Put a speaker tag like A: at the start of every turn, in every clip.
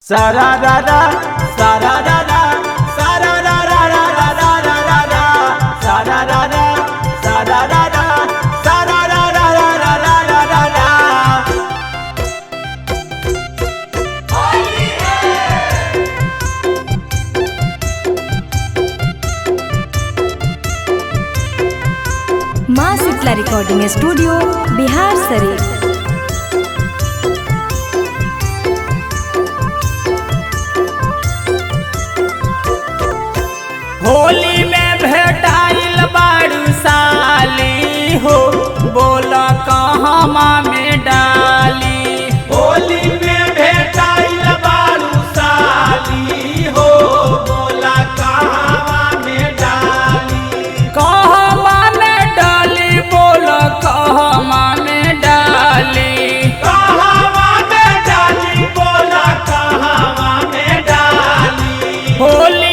A: सारा रा रा सारा रा रा सारा रा रा रा रा रा रा रा रा सारा रा रा सारा रा रा सारा रा रा रा रा रा रा रा रा।
B: माँ शीतला रिकॉर्डिंग स्टूडियो बिहार शरीफ।
A: होली में भेटाइल बारू साली हो, बोला कहाँ में डाली। होली में भेटाइल बारू साली हो, बोला कहाँ में डाली। कहाँ में डाली, बोला कहाँ में डाली। कहाँ में डाली, बोला कहाँ में डाली। होली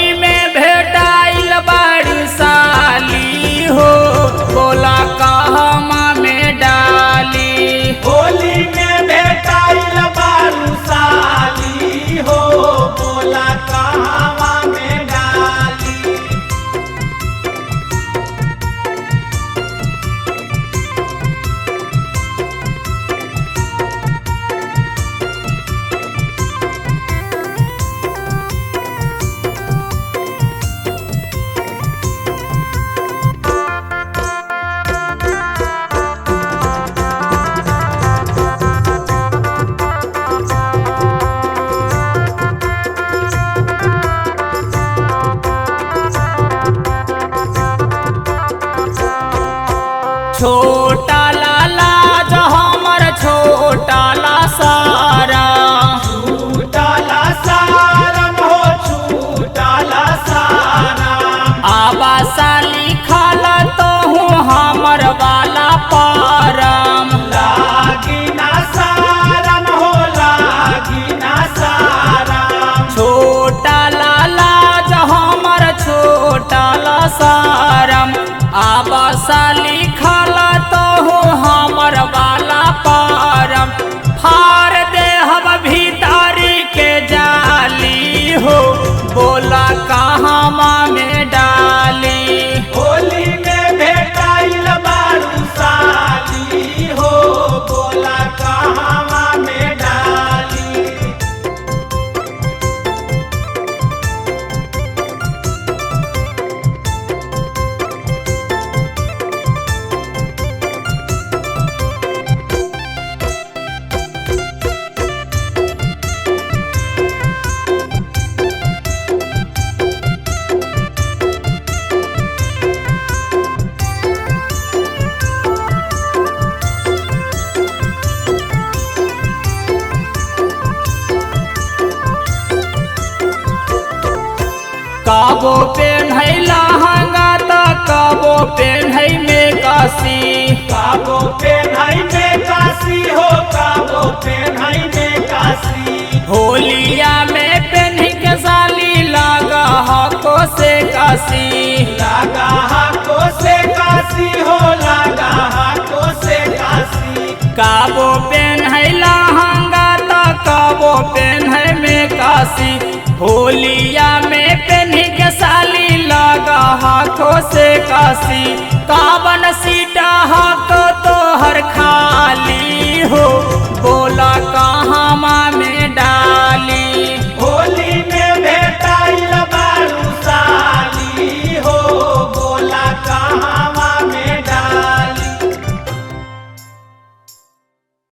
A: बोला कहाँ में डाली। होली में भेटाइल बारू साली हो, बोला कहाँ में डाली। छोटा लाला जो हमर छोटा ला सारा, छोटा ला सारा हो, छोटा ला सारा। आबा साली खाला तो हूँ हमर वाला पारम। लागी ना सारम हो, लागी ना सारम। छोटा लाला जो हमर छोटा ला सारम। आबा साली खाला तो हो हमर वाला पारम। फार दे हम भीतरी के जाली हो, बोला कहाँ में डाली। होली में भेटाइल बारू साली हो, बोला कहाँ में डाली। काबो पेन्है लहंगा त काबो पेन्है में काशी। काबो पेन्है में काशी हो, काबो पेन्है में काशी। होलिया में पेन्ह के साली लगा हाको से काशी। लगा हाको से काशी हो, लगा हाको से काशी। काबो पेन्है लहंगा त काबो पेन्है में काशी। होलिया में पेन्ह के साली लगा हाथों से काशी। कावन सीटा हाथों तो हर खाली हो, बोला कहाँ